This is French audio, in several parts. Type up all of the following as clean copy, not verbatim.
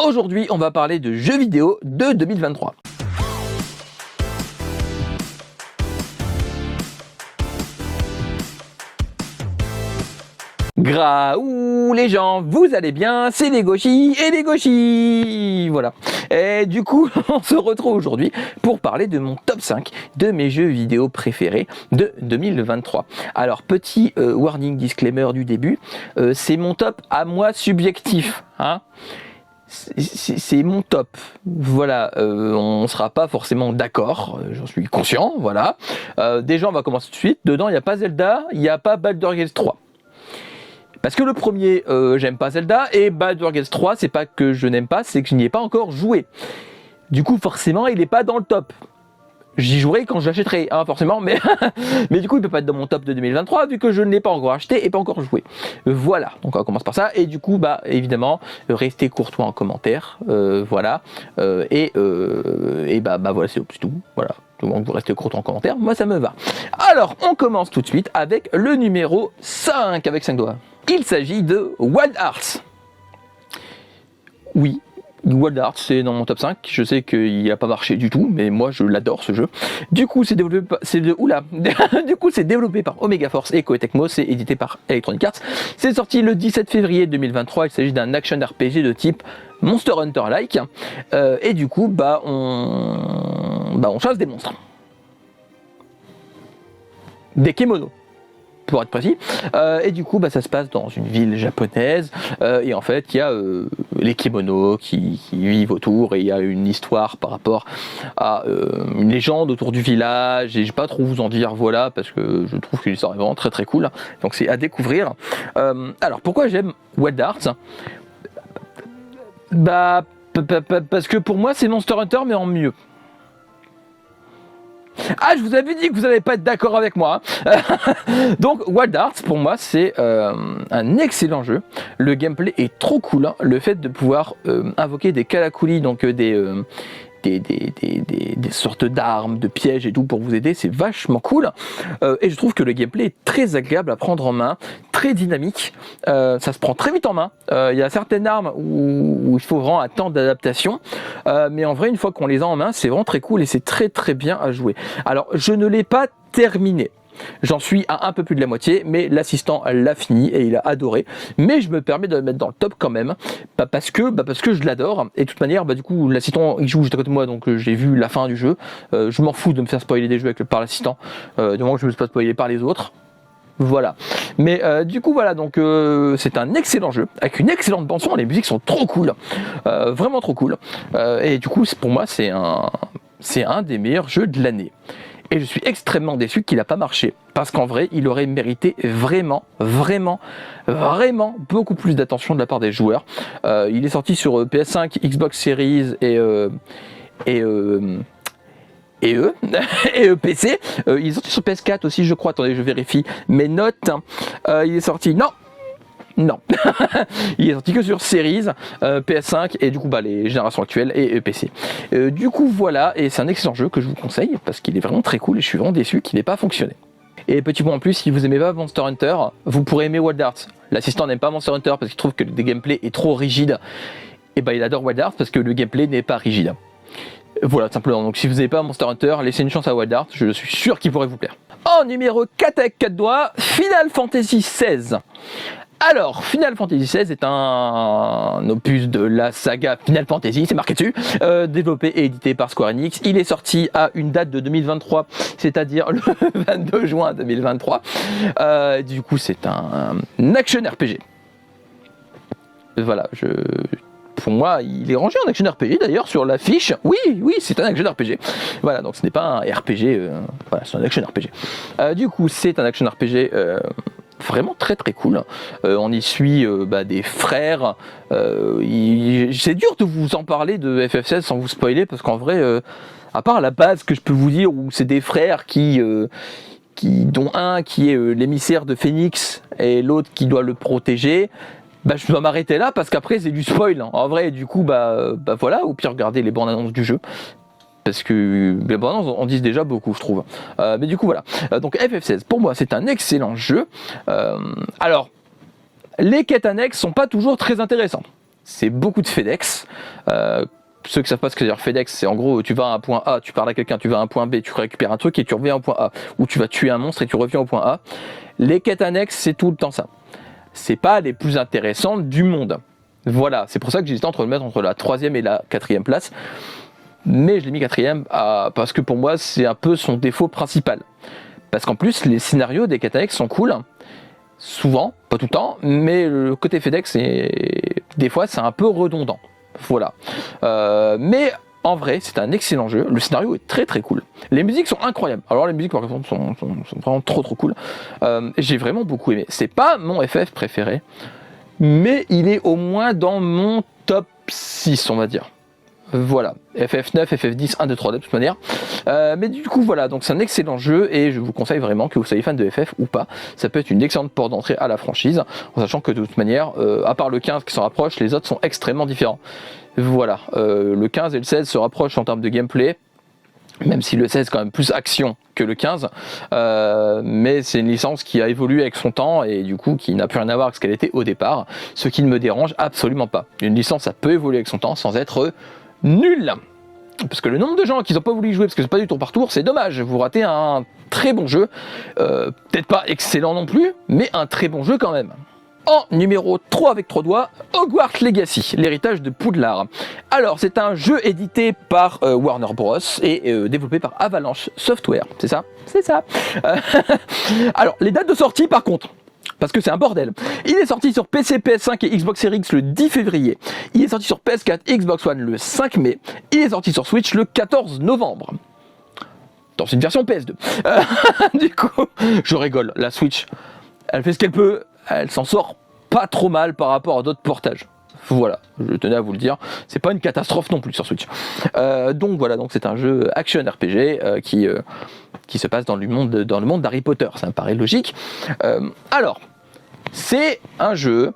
Aujourd'hui, on va parler de jeux vidéo de 2023. Graouh les gens, vous allez bien, c'est les gauchis et les gauchis. Voilà. Et du coup, on se retrouve aujourd'hui pour parler de mon top 5 de mes jeux vidéo préférés de 2023. Alors, petit warning disclaimer du début, c'est mon top à moi subjectif. Hein, c'est mon top, voilà, on ne sera pas forcément d'accord, j'en suis conscient, voilà. Déjà on va commencer tout de suite, dedans il n'y a pas Zelda, il n'y a pas Baldur's Gate 3. Parce que le premier, j'aime pas Zelda, et Baldur's Gate 3, c'est pas que je n'aime pas, c'est que je n'y ai pas encore joué. Du coup forcément il n'est pas dans le top. J'y jouerai quand je l'achèterai, hein, forcément, mais du coup il peut pas être dans mon top de 2023 vu que je ne l'ai pas encore acheté et pas encore joué. Voilà, donc on commence par ça, et du coup évidemment restez courtois en commentaire, voilà, voilà, c'est tout, voilà. Donc vous restez courtois en commentaire, moi ça me va. Alors on commence tout de suite avec le numéro 5 avec 5 doigts. Il s'agit de Wild Hearts. Oui, Wild Hearts, c'est dans mon top 5. Je sais qu'il n'a pas marché du tout, mais moi je l'adore ce jeu. Du coup, c'est développé par Omega Force et Koei Tecmo. C'est édité par Electronic Arts. C'est sorti le 17 février 2023. Il s'agit d'un action RPG de type Monster Hunter-like. Et du coup, on chasse des monstres. Des kémonos, pour être précis, et du coup ça se passe dans une ville japonaise, et en fait il y a les kémonos qui vivent autour, et il y a une histoire par rapport à une légende autour du village, et je vais pas trop vous en dire, voilà, parce que je trouve que l'histoire est vraiment très très cool, donc c'est à découvrir. Alors pourquoi j'aime Wild Hearts? Parce que pour moi c'est Monster Hunter mais en mieux. Ah, je vous avais dit que vous n'allez pas être d'accord avec moi. Donc, Wild Hearts, pour moi, c'est un excellent jeu. Le gameplay est trop cool. Hein. Le fait de pouvoir invoquer des kalakulis, donc des sortes d'armes, de pièges et tout pour vous aider, c'est vachement cool. Et je trouve que le gameplay est très agréable à prendre en main, très dynamique. Ça se prend très vite en main. Il y a certaines armes où il faut vraiment attendre d'adaptation. Mais en vrai, une fois qu'on les a en main, c'est vraiment très cool et c'est très très bien à jouer. Alors, je ne l'ai pas terminé. J'en suis à un peu plus de la moitié, mais l'assistant l'a fini et il a adoré. Mais je me permets de le mettre dans le top quand même, parce que je l'adore. Et de toute manière, du coup, l'assistant il joue juste à côté de moi, donc j'ai vu la fin du jeu. Je m'en fous de me faire spoiler des jeux par l'assistant, du moment que je ne me suis pas spoiler par les autres. Voilà. Mais du coup voilà, donc c'est un excellent jeu avec une excellente bande son. Les musiques sont trop cool, vraiment trop cool. Et du coup, pour moi, c'est un des meilleurs jeux de l'année. Et je suis extrêmement déçu qu'il n'a pas marché. Parce qu'en vrai, il aurait mérité vraiment beaucoup plus d'attention de la part des joueurs. Il est sorti sur PS5, Xbox Series et PC. Il est sorti sur PS4 aussi, je crois. Attendez, je vérifie mes notes. Il est sorti... Non, il est sorti que sur Series, PS5 et du coup les générations actuelles et PC. Du coup voilà, et c'est un excellent jeu que je vous conseille parce qu'il est vraiment très cool et je suis vraiment déçu qu'il n'ait pas fonctionné. Et petit point en plus, si vous aimez pas Monster Hunter, vous pourrez aimer Wild Hearts. L'assistant n'aime pas Monster Hunter parce qu'il trouve que le gameplay est trop rigide. Et il adore Wild Hearts parce que le gameplay n'est pas rigide. Voilà, simplement. Donc si vous n'avez pas Monster Hunter, laissez une chance à Wild Hearts, je suis sûr qu'il pourrait vous plaire. En numéro 4 avec 4 doigts, Final Fantasy XVI. Alors, Final Fantasy XVI est un opus de la saga Final Fantasy, c'est marqué dessus, développé et édité par Square Enix. Il est sorti à une date de 2023, c'est-à-dire le 22 juin 2023. Du coup, c'est un action RPG. Voilà, pour moi, il est rangé en action RPG d'ailleurs sur la fiche. Oui, c'est un action RPG. Voilà, donc ce n'est pas un RPG, voilà, c'est un action RPG. Du coup, c'est un action RPG vraiment très très cool. On y suit des frères. C'est dur de vous en parler de FF16 sans vous spoiler, parce qu'en vrai, à part la base que je peux vous dire, où c'est des frères dont un qui est l'émissaire de Phoenix et l'autre qui doit le protéger, je dois m'arrêter là parce qu'après c'est du spoil. En vrai, du coup, voilà, au pire regardez les bandes annonces du jeu. Parce que les bandes annonces en disent déjà beaucoup, je trouve. Mais du coup, voilà. Donc FF16, pour moi, c'est un excellent jeu. Alors, les quêtes annexes sont pas toujours très intéressantes. c'est beaucoup de FedEx. Ceux qui savent pas ce que veut dire FedEx, c'est en gros tu vas à un point A, tu parles à quelqu'un, tu vas à un point B, tu récupères un truc et tu reviens au point A, ou tu vas tuer un monstre et tu reviens au point A. Les quêtes annexes, c'est tout le temps ça. C'est pas les plus intéressantes du monde. Voilà, c'est pour ça que j'hésitais entre le mettre entre la 3e et la 4e place. Mais je l'ai mis 4e parce que pour moi c'est un peu son défaut principal. Parce qu'en plus les scénarios des quêtes annexes sont cool. Souvent, pas tout le temps, mais le côté FedEx, des fois c'est un peu redondant. Voilà. Mais en vrai, c'est un excellent jeu. Le scénario est très très cool. Les musiques sont incroyables. Alors les musiques par exemple sont vraiment trop cool. J'ai vraiment beaucoup aimé. C'est pas mon FF préféré, mais il est au moins dans mon top 6, on va dire. Voilà, FF9, FF10, 1, 2, 3 de toute manière. Mais du coup voilà, donc c'est un excellent jeu et je vous conseille vraiment, que vous soyez fan de FF ou pas, ça peut être une excellente porte d'entrée à la franchise, en sachant que de toute manière, à part le 15 qui s'en rapproche, les autres sont extrêmement différents. Voilà, le 15 et le 16 se rapprochent en termes de gameplay, même si le 16 est quand même plus action que le 15, mais c'est une licence qui a évolué avec son temps et du coup qui n'a plus rien à voir avec ce qu'elle était au départ, ce qui ne me dérange absolument pas. Une licence, ça peut évoluer avec son temps sans être nul. Parce que le nombre de gens qui n'ont pas voulu y jouer parce que c'est pas du tour par tour, c'est dommage. Vous ratez un très bon jeu, peut-être pas excellent non plus, mais un très bon jeu quand même. En numéro 3 avec 3 doigts, Hogwarts Legacy, l'héritage de Poudlard. Alors c'est un jeu édité par Warner Bros et développé par Avalanche Software, c'est ça? C'est ça. Alors les dates de sortie par contre, parce que c'est un bordel. Il est sorti sur PC, PS5 et Xbox Series X le 10 février. Il est sorti sur PS4 et Xbox One le 5 mai. Il est sorti sur Switch le 14 novembre. Dans une version PS2. Du coup, je rigole. La Switch, elle fait ce qu'elle peut. Elle s'en sort pas trop mal par rapport à d'autres portages. Voilà, je tenais à vous le dire. C'est pas une catastrophe non plus sur Switch. Donc voilà, donc c'est un jeu action RPG qui se passe dans le monde d'Harry Potter. Ça me paraît logique. Alors, c'est un jeu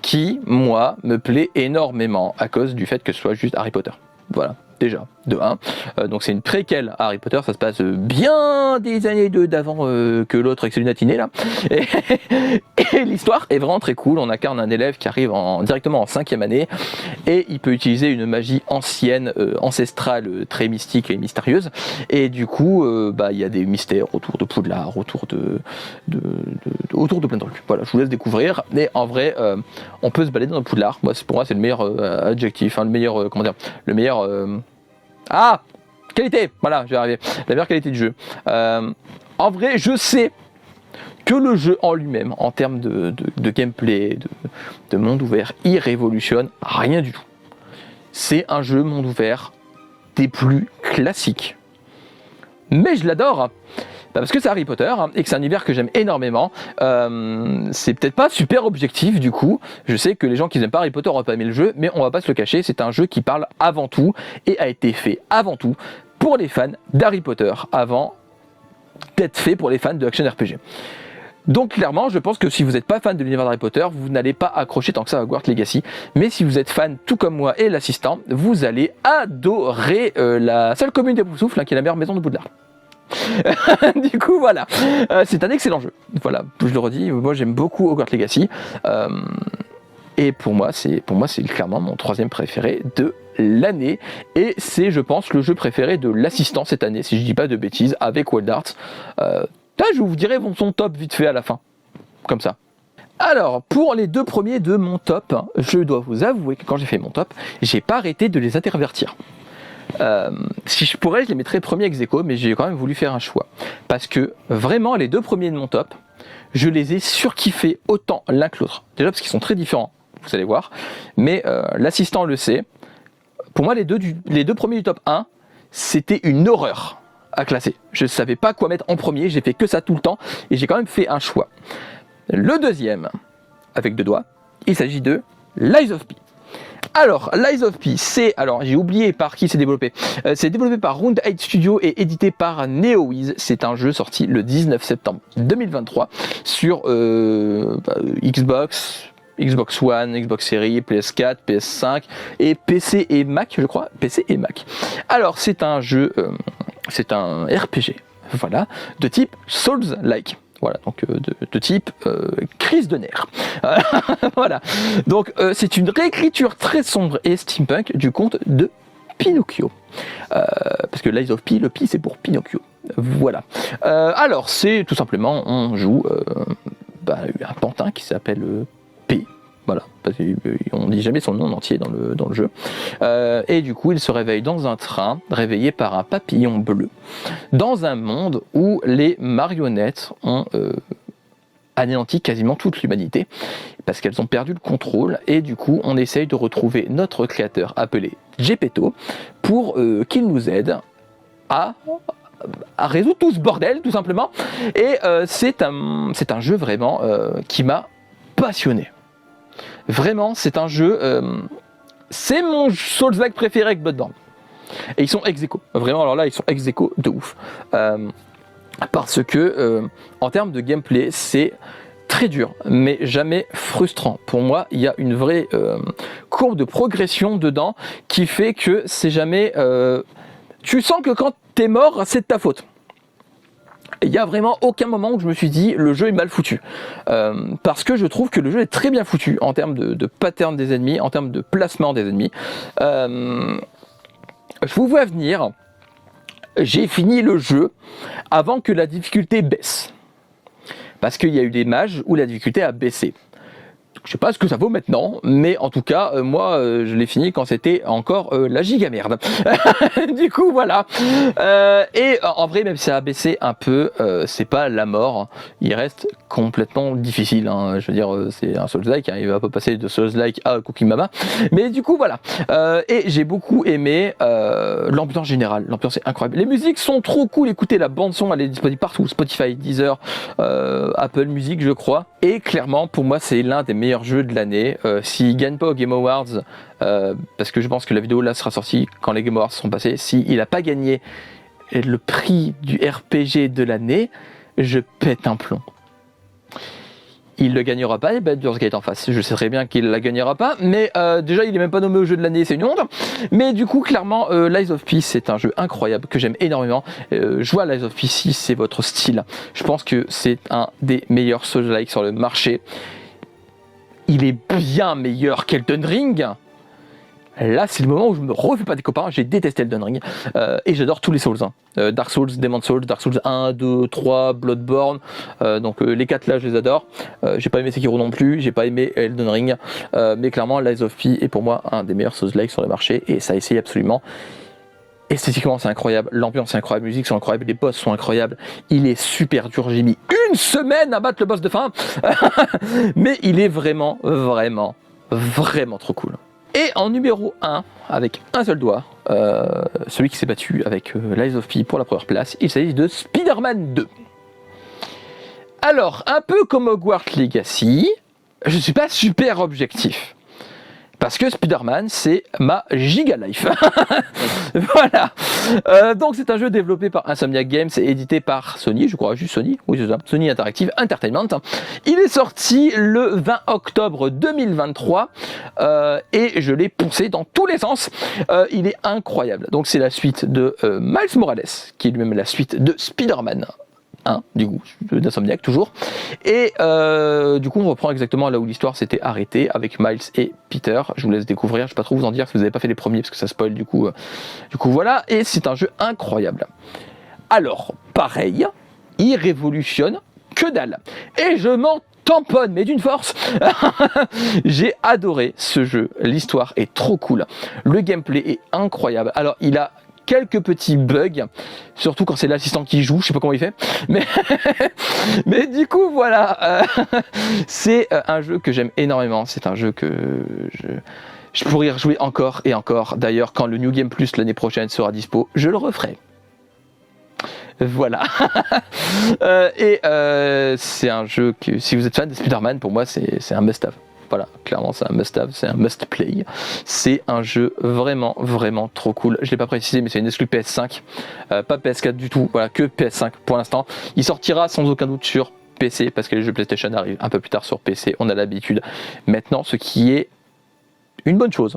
qui, moi, me plaît énormément à cause du fait que ce soit juste Harry Potter. Voilà, déjà, de 1. Donc c'est une préquelle à Harry Potter, ça se passe bien des années d'avant que l'autre avec celui d'Atiné là. Et l'histoire est vraiment très cool, on incarne un élève qui arrive directement en 5e année et il peut utiliser une magie ancienne, ancestrale, très mystique et mystérieuse. Et du coup, il y a des mystères autour de Poudlard, autour de plein de trucs. Voilà, je vous laisse découvrir. Mais en vrai, on peut se balader dans Poudlard. Pour moi, c'est le meilleur adjectif, le meilleur, le meilleur... qualité, voilà, je vais arriver. La meilleure qualité du jeu. En vrai, je sais que le jeu en lui-même, en termes de gameplay, de monde ouvert, il révolutionne rien du tout. C'est un jeu monde ouvert des plus classiques. Mais je l'adore, parce que c'est Harry Potter et que c'est un univers que j'aime énormément. C'est peut-être pas super objectif du coup. Je sais que les gens qui n'aiment pas Harry Potter n'ont pas aimé le jeu, mais on va pas se le cacher, c'est un jeu qui parle avant tout et a été fait avant tout pour les fans d'Harry Potter avant d'être fait pour les fans de action RPG. Donc clairement, je pense que si vous n'êtes pas fan de l'univers d'Harry Potter, vous n'allez pas accrocher tant que ça à Hogwarts Legacy. Mais si vous êtes fan, tout comme moi et l'assistant, vous allez adorer la salle commune des Poufsouffles, qui est la meilleure maison de Poudlard. Du coup voilà, c'est un excellent jeu. Voilà, je le redis, moi j'aime beaucoup Hogwarts Legacy. Et pour moi, c'est clairement mon 3e préféré de l'année. Et c'est, je pense, le jeu préféré de l'assistant cette année, si je dis pas de bêtises, avec Wild Arts. Je vous dirai son top vite fait à la fin, comme ça. Alors, pour les 2 premiers de mon top, je dois vous avouer que quand j'ai fait mon top, j'ai pas arrêté de les intervertir. Si je pourrais, je les mettrais premiers ex aequo, mais j'ai quand même voulu faire un choix. Parce que vraiment, les 2 premiers de mon top, je les ai surkiffés autant l'un que l'autre. Déjà parce qu'ils sont très différents, vous allez voir. Mais l'assistant le sait. Pour moi, les deux premiers du top 1, c'était une horreur à classer. Je ne savais pas quoi mettre en premier, j'ai fait que ça tout le temps, et j'ai quand même fait un choix. Le deuxième, avec 2 doigts, il s'agit de Lies of P. Alors, Lies of P, j'ai oublié par qui c'est développé. C'est développé par Round 8 Studio et édité par NeoWiz. C'est un jeu sorti le 19 septembre 2023 sur Xbox One, Xbox Series, PS4, PS5 et PC et Mac, je crois. PC et Mac. Alors, c'est un jeu, c'est un RPG, voilà, de type Souls-like. Voilà, donc de type crise de nerfs. Voilà, donc c'est une réécriture très sombre et steampunk du conte de Pinocchio. Parce que Lies of P, le P c'est pour Pinocchio. Voilà. Alors c'est tout simplement, on joue un pantin qui s'appelle P. Voilà, parce qu'on ne dit jamais son nom entier dans le jeu. Et du coup, il se réveille dans un train, réveillé par un papillon bleu, dans un monde où les marionnettes ont anéanti quasiment toute l'humanité, parce qu'elles ont perdu le contrôle, et du coup, on essaye de retrouver notre créateur appelé Geppetto, pour qu'il nous aide à résoudre tout ce bordel, tout simplement. Et c'est un jeu vraiment qui m'a passionné. Vraiment, c'est un jeu, c'est mon Souls-like préféré avec Bloodborne. Et ils sont ex-aequo. Vraiment, alors là, ils sont ex-aequo de ouf. Parce que, en termes de gameplay, c'est très dur, mais jamais frustrant. Pour moi, il y a une vraie courbe de progression dedans qui fait que c'est jamais... tu sens que quand t'es mort, c'est de ta faute. Il n'y a vraiment aucun moment où je me suis dit le jeu est mal foutu, parce que je trouve que le jeu est très bien foutu en termes de pattern des ennemis, en termes de placement des ennemis. Je vous vois venir, j'ai fini le jeu avant que la difficulté baisse, parce qu'il y a eu des mages où la difficulté a baissé. Je sais pas ce que ça vaut maintenant, mais en tout cas, moi, je l'ai fini quand c'était encore la giga merde. Du coup, voilà. Et en vrai, même si ça a baissé un peu, c'est pas la mort. Il reste complètement difficile. Hein. Je veux dire, c'est un Souls-like. Hein. Il va pas passer de Souls-like à Cooking Mama. Mais du coup, voilà. Et j'ai beaucoup aimé l'ambiance générale. L'ambiance est incroyable. Les musiques sont trop cool. Écoutez, la bande-son, elle est disponible partout. Spotify, Deezer, Apple Music, je crois. Et clairement, pour moi, c'est l'un des meilleurs jeu de l'année. S'il gagne pas aux Game Awards, parce que je pense que la vidéo là sera sortie quand les Game Awards seront passés, s'il n'a pas gagné le prix du RPG de l'année, je pète un plomb. Il ne le gagnera pas, et Baldur's Gate en face. Je sais très bien qu'il ne la gagnera pas, mais déjà il n'est même pas nommé au jeu de l'année, c'est une honte. Mais du coup, clairement, Lies of P, c'est un jeu incroyable que j'aime énormément. Jouer à Lies of P, si c'est votre style, je pense que c'est un des meilleurs Souls-like sur le marché. Il est bien meilleur qu'Elden Ring. Là, c'est le moment où je me refais pas des copains. J'ai détesté Elden Ring. Et j'adore tous les Souls. Hein. Dark Souls, Demon's Souls, Dark Souls 1, 2, 3, Bloodborne. Donc les 4 là, je les adore. J'ai pas aimé Sekiro non plus. J'ai pas aimé Elden Ring. Mais clairement, Lies of P est pour moi un des meilleurs Souls-like sur le marché. Et ça essaye absolument. Esthétiquement, c'est incroyable. L'ambiance est incroyable. Les musiques sont incroyables. Les boss sont incroyables. Il est super dur. J'ai mis une semaine à battre le boss de fin. Mais il est vraiment, vraiment, vraiment trop cool. Et en numéro 1, avec un seul doigt, celui qui s'est battu avec Lies of P pour la première place, il s'agit de Spider-Man 2. Alors, un peu comme Hogwarts Legacy, je ne suis pas super objectif. Parce que Spider-Man, c'est ma giga life. Voilà. Donc c'est un jeu développé par Insomniac Games et édité par Sony, je crois, juste Sony. Oui, c'est ça. Sony Interactive Entertainment. Il est sorti le 20 octobre 2023 et je l'ai poussé dans tous les sens. Il est incroyable. Donc c'est la suite de Miles Morales, qui est lui-même la suite de Spider-Man. Du coup, d'Insomniac toujours. Et du coup, on reprend exactement là où l'histoire s'était arrêtée avec Miles et Peter. Je vous laisse découvrir. Je ne vais pas trop vous en dire si vous n'avez pas fait les premiers parce que ça spoil du coup voilà. Et c'est un jeu incroyable. Alors, pareil, il révolutionne que dalle. Et je m'en tamponne, mais d'une force. J'ai adoré ce jeu. L'histoire est trop cool. Le gameplay est incroyable. Alors, il a quelques petits bugs, surtout quand c'est l'assistant qui joue, je sais pas comment il fait, mais du coup voilà, c'est un jeu que j'aime énormément, c'est un jeu que je pourrais y rejouer encore et encore. D'ailleurs, quand le New Game Plus l'année prochaine sera dispo, je le referai. Voilà. Et c'est un jeu que, si vous êtes fan de Spider-Man, pour moi c'est un must-have. Voilà, clairement c'est un must-have, c'est un must-play. C'est un jeu vraiment, vraiment trop cool. Je ne l'ai pas précisé, mais c'est une exclu PS5, pas PS4 du tout, voilà, que PS5 pour l'instant. Il sortira sans aucun doute sur PC, parce que les jeux PlayStation arrivent un peu plus tard sur PC, on a l'habitude. Maintenant, ce qui est une bonne chose.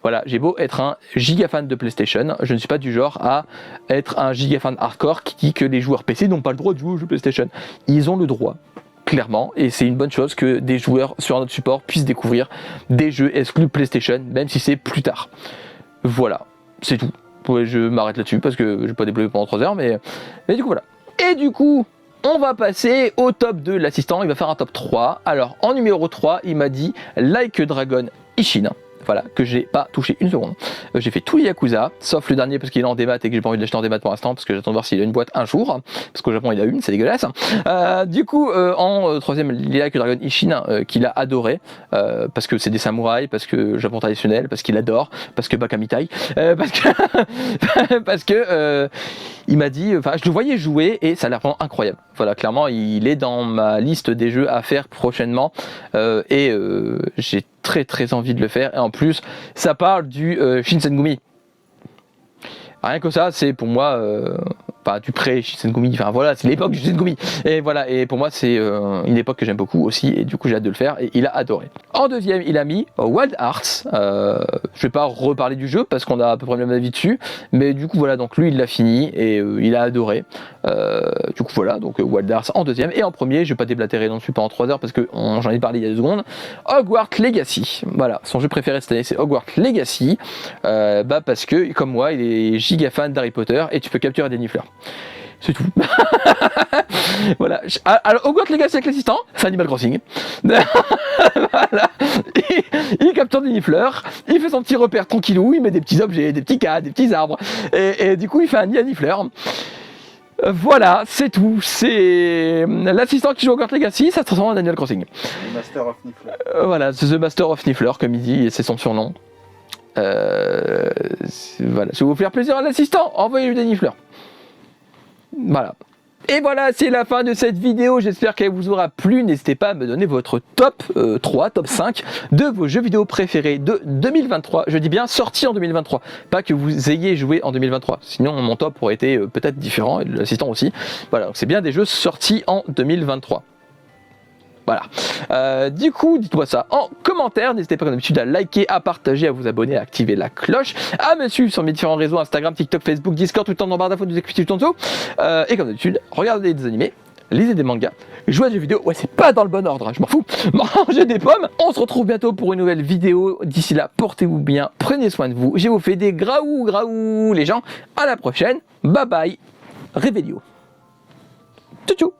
Voilà, j'ai beau être un giga fan de PlayStation, je ne suis pas du genre à être un giga fan hardcore qui dit que les joueurs PC n'ont pas le droit de jouer aux jeux PlayStation. Ils ont le droit, clairement, et c'est une bonne chose que des joueurs sur un autre support puissent découvrir des jeux exclus PlayStation, même si c'est plus tard. Voilà, c'est tout. Je m'arrête là-dessus parce que je vais pas développer pendant 3 heures, mais du coup voilà. Et du coup, on va passer au top de l'assistant, il va faire un top 3. Alors en numéro 3, il m'a dit Like a Dragon Ishin. Voilà, que j'ai pas touché une seconde. J'ai fait tout Yakuza, sauf le dernier parce qu'il est en démat et que j'ai pas envie de l'acheter en démat pour l'instant parce que j'attends de voir s'il a une boîte un jour. Parce qu'au Japon il a une, c'est dégueulasse. Du coup, en troisième, il y a que Dragon Ishin qu'il a adoré parce que c'est des samouraïs, parce que Japon traditionnel, parce qu'il adore, parce que Bakamitai, parce que il m'a dit, enfin je le voyais jouer et ça a l'air vraiment incroyable. Voilà, clairement il est dans ma liste des jeux à faire prochainement et j'ai très envie de le faire, et en plus ça parle du Shinsengumi. Rien que ça, c'est pour moi du pré-Shinsengumi, enfin voilà, c'est l'époque du Shinsengumi. Et voilà, et pour moi c'est une époque que j'aime beaucoup aussi, et du coup j'ai hâte de le faire, et il a adoré. En deuxième, il a mis Wild Hearts. Je vais pas reparler du jeu parce qu'on a à peu près le même avis dessus, mais du coup voilà, donc lui il l'a fini et il a adoré. Du coup voilà, donc Wild Hearts en deuxième, et en premier, je vais pas déblatérer non plus pendant 3 heures parce que j'en ai parlé il y a 2 secondes. Hogwarts Legacy. Voilà, son jeu préféré cette année c'est Hogwarts Legacy, parce que comme moi, il est giga fan d'Harry Potter et tu peux capturer des nifleurs. C'est tout. Voilà. Alors, Hogwarts Legacy avec l'assistant, c'est Animal Crossing. Voilà. Il capture des nifleurs, il fait son petit repère tranquillou, il met des petits objets, des petits cas, des petits arbres, et du coup, il fait un nid à nifleurs. Voilà, c'est tout. C'est l'assistant qui joue au Hogwarts Legacy, ça se transforme en Animal Crossing. Le Master of Niffler. Voilà, c'est The Master of Niffler, comme il dit, et c'est son surnom. Voilà, je vais vous faire plaisir à l'assistant, envoyez-lui des nifleurs. Voilà. Et voilà, c'est la fin de cette vidéo, j'espère qu'elle vous aura plu. N'hésitez pas à me donner votre top 3, top 5 de vos jeux vidéo préférés de 2023. Je dis bien sortis en 2023, pas que vous ayez joué en 2023. Sinon mon top aurait été peut-être différent, et l'assistant aussi. Voilà, donc c'est bien des jeux sortis en 2023. Voilà. Du coup, dites-moi ça en commentaire. N'hésitez pas comme d'habitude à liker, à partager, à vous abonner, à activer la cloche, à me suivre sur mes différents réseaux Instagram, TikTok, Facebook, Discord, tout le temps dans barre d'infos, nous expliquer tout en dessous. Et comme d'habitude, regardez des animés, lisez des mangas, jouez à des jeux vidéo. Ouais, c'est pas dans le bon ordre, hein, je m'en fous. Mangez des pommes. On se retrouve bientôt pour une nouvelle vidéo. D'ici là, portez-vous bien, prenez soin de vous. Je vous fais des graou les gens. À la prochaine. Bye bye. Réveillon. Tchou tchou.